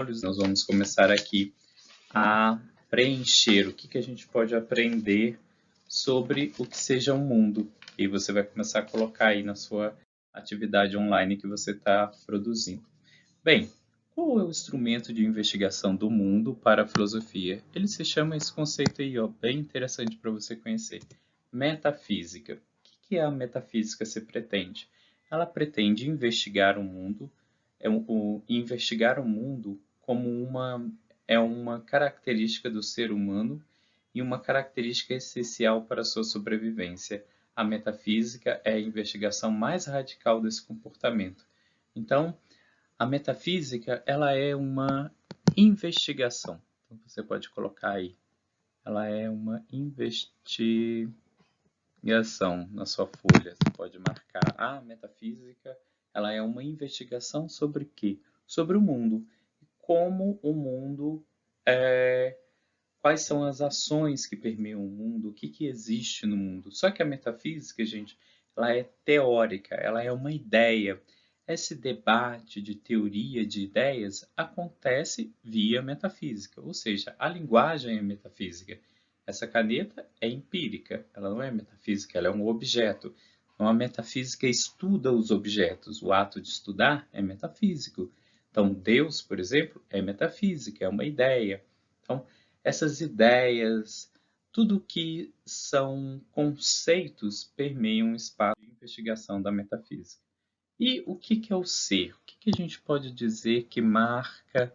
Nós vamos começar aqui a preencher o que a gente pode aprender sobre o que seja o mundo. E você vai começar a colocar aí na sua atividade online que você está produzindo. Bem, qual é o instrumento de investigação do mundo para a filosofia? Ele se chama esse conceito aí, ó, bem interessante para você conhecer. Metafísica. O que a metafísica se pretende? Ela pretende investigar o mundo, investigar o mundo como uma característica do ser humano e uma característica essencial para a sua sobrevivência. A metafísica é a investigação mais radical desse comportamento. Então, a metafísica, ela é uma investigação. Então, você pode colocar aí. Ela é uma investigação na sua folha. Você pode marcar. A metafísica, ela é uma investigação sobre o quê? Sobre o mundo. Como o mundo quais são as ações que permeiam o mundo, o que existe no mundo. Só que a metafísica, gente, ela é teórica, ela é uma ideia. Esse debate de teoria de ideias acontece via metafísica, ou seja, a linguagem é metafísica. Essa caneta é empírica, ela não é metafísica, ela é um objeto. Então, a metafísica estuda os objetos, o ato de estudar é metafísico. Então, Deus, por exemplo, é metafísica, é uma ideia. Então, essas ideias, tudo que são conceitos permeiam o espaço de investigação da metafísica. E o que é o ser? O que a gente pode dizer que marca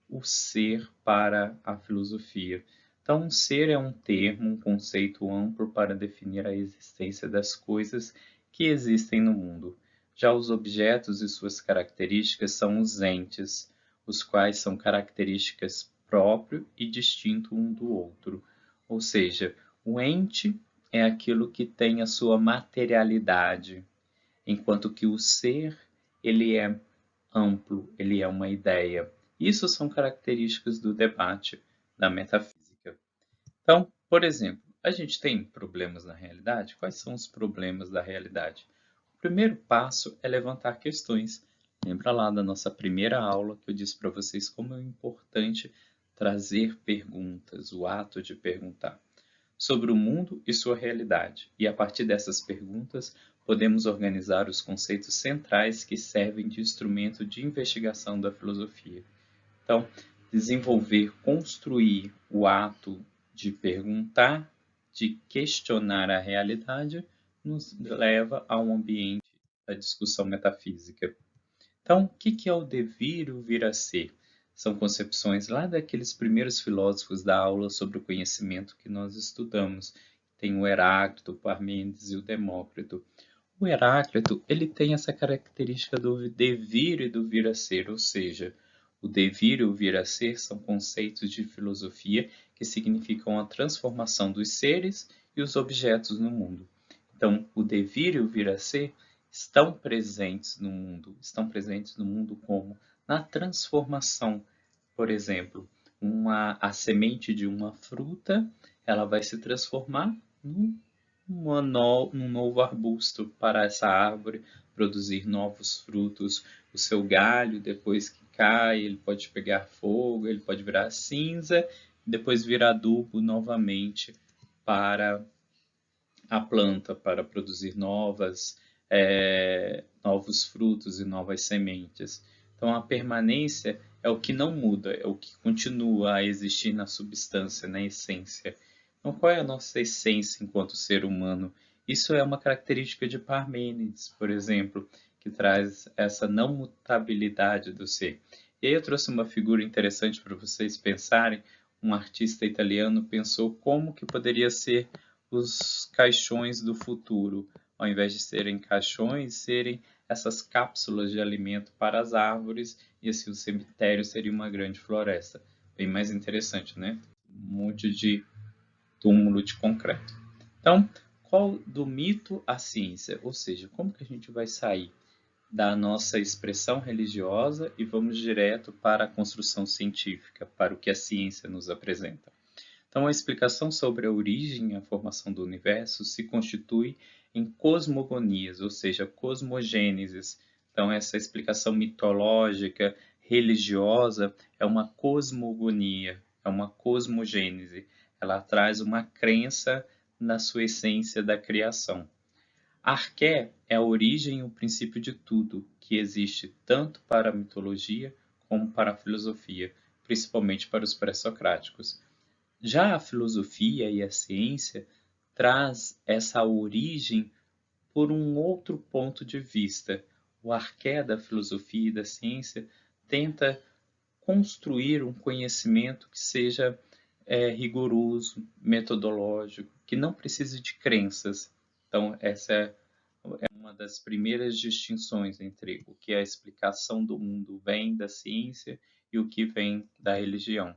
o ser para a filosofia? Então, ser é um termo, um conceito amplo para definir a existência das coisas que existem no mundo. Já os objetos e suas características são os entes, os quais são características próprio e distinto um do outro. Ou seja, o ente é aquilo que tem a sua materialidade, enquanto que o ser, ele é amplo, ele é uma ideia. Isso são características do debate da metafísica. Então, por exemplo, a gente tem problemas na realidade? Quais são os problemas da realidade? O primeiro passo é levantar questões. Lembra lá da nossa primeira aula que eu disse para vocês como é importante trazer perguntas, o ato de perguntar sobre o mundo e sua realidade. E a partir dessas perguntas, podemos organizar os conceitos centrais que servem de instrumento de investigação da filosofia. Então, desenvolver, construir o ato de perguntar, de questionar a realidade, nos leva a um ambiente da discussão metafísica. Então, o que é o devir e o vir a ser? São concepções lá daqueles primeiros filósofos da aula sobre o conhecimento que nós estudamos. Tem o Heráclito, o Parmênides e o Demócrito. O Heráclito, ele tem essa característica do devir e do vir a ser, ou seja, o devir e o vir a ser são conceitos de filosofia que significam a transformação dos seres e os objetos no mundo. Então, o devir e o vir a ser estão presentes no mundo como? Na transformação. Por exemplo, a semente de uma fruta, ela vai se transformar num novo arbusto para essa árvore produzir novos frutos. O seu galho, depois que cai, ele pode pegar fogo, ele pode virar cinza, depois virar adubo novamente para a planta, para produzir novos frutos e novas sementes. Então, a permanência é o que não muda, é o que continua a existir na substância, na essência. Então, qual é a nossa essência enquanto ser humano? Isso é uma característica de Parmênides, por exemplo, que traz essa não mutabilidade do ser. E aí eu trouxe uma figura interessante para vocês pensarem. Um artista italiano pensou como que poderia ser os caixões do futuro, ao invés de serem caixões, serem essas cápsulas de alimento para as árvores, e assim o cemitério seria uma grande floresta. Bem mais interessante, né? Um monte de túmulo de concreto. Então, qual do mito à ciência? Ou seja, como que a gente vai sair da nossa expressão religiosa e vamos direto para a construção científica, para o que a ciência nos apresenta? Então, a explicação sobre a origem e a formação do universo se constitui em cosmogonias, ou seja, cosmogêneses. Então, essa explicação mitológica, religiosa é uma cosmogonia, é uma cosmogênese. Ela traz uma crença na sua essência da criação. Arqué é a origem e o princípio de tudo, que existe tanto para a mitologia como para a filosofia, principalmente para os pré-socráticos. Já a filosofia e a ciência traz essa origem por um outro ponto de vista. O arqué da filosofia e da ciência tenta construir um conhecimento que seja rigoroso, metodológico, que não precise de crenças. Então, essa é uma das primeiras distinções entre o que a explicação do mundo vem da ciência e o que vem da religião.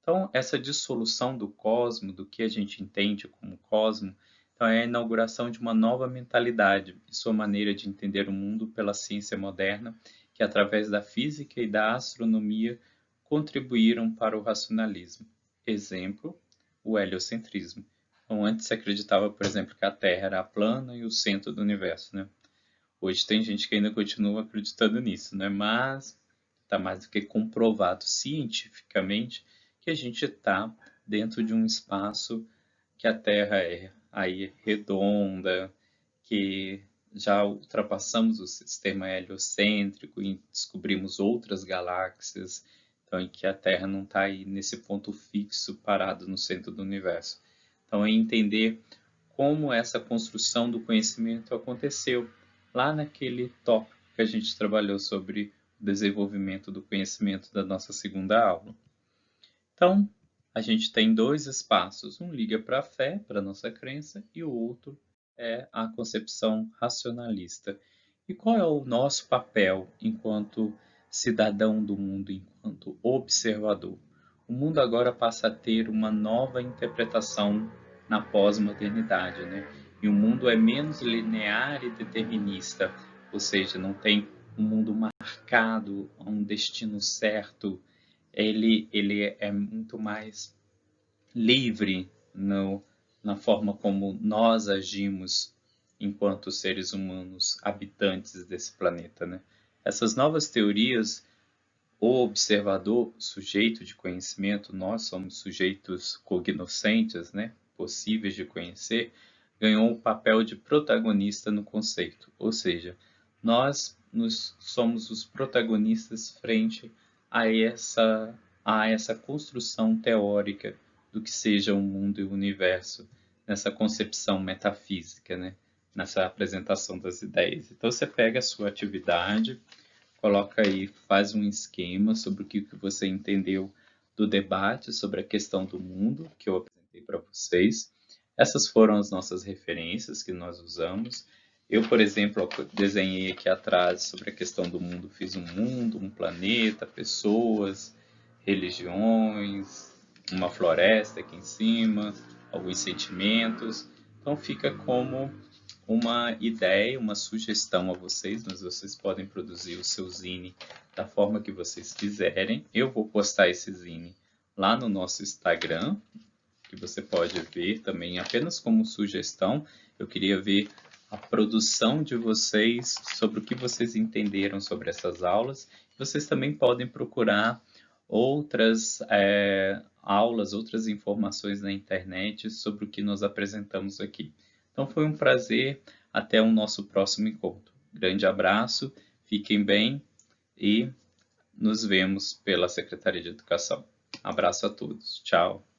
Então, essa dissolução do cosmo, do que a gente entende como cosmo, então é a inauguração de uma nova mentalidade e sua maneira de entender o mundo pela ciência moderna, que através da física e da astronomia contribuíram para o racionalismo. Exemplo, o heliocentrismo. Então, antes se acreditava, por exemplo, que a Terra era plana e o centro do universo, né? Hoje tem gente que ainda continua acreditando nisso, né? Mas está mais do que comprovado cientificamente que a gente está dentro de um espaço que a Terra é aí redonda, que já ultrapassamos o sistema heliocêntrico e descobrimos outras galáxias, então em que a Terra não está aí nesse ponto fixo parado no centro do universo. Então é entender como essa construção do conhecimento aconteceu lá naquele tópico que a gente trabalhou sobre o desenvolvimento do conhecimento da nossa segunda aula. Então, a gente tem dois espaços, um liga para a fé, para a nossa crença, e o outro é a concepção racionalista. E qual é o nosso papel enquanto cidadão do mundo, enquanto observador? O mundo agora passa a ter uma nova interpretação na pós-modernidade, né? E o mundo é menos linear e determinista, ou seja, não tem um mundo marcado a um destino certo. Ele é muito mais livre na forma como nós agimos enquanto seres humanos habitantes desse planeta, né? Essas novas teorias, o observador, sujeito de conhecimento, nós somos sujeitos cognoscentes, né? Possíveis de conhecer, ganhou o papel de protagonista no conceito, ou seja, nós somos os protagonistas frente a essa construção teórica do que seja o mundo e o universo, nessa concepção metafísica, né? Nessa apresentação das ideias. Então você pega a sua atividade, coloca aí, faz um esquema sobre o que você entendeu do debate sobre a questão do mundo que eu apresentei para vocês. Essas foram as nossas referências que nós usamos. Eu, por exemplo, desenhei aqui atrás sobre a questão do mundo, fiz um mundo, um planeta, pessoas, religiões, uma floresta aqui em cima, alguns sentimentos. Então fica como uma ideia, uma sugestão a vocês, mas vocês podem produzir o seu zine da forma que vocês quiserem. Eu vou postar esse zine lá no nosso Instagram, que você pode ver também apenas como sugestão. Eu queria ver a produção de vocês sobre o que vocês entenderam sobre essas aulas. Vocês também podem procurar outras aulas, outras informações na internet sobre o que nós apresentamos aqui. Então foi um prazer, até o nosso próximo encontro. Grande abraço, fiquem bem e nos vemos pela Secretaria de Educação. Abraço a todos, tchau.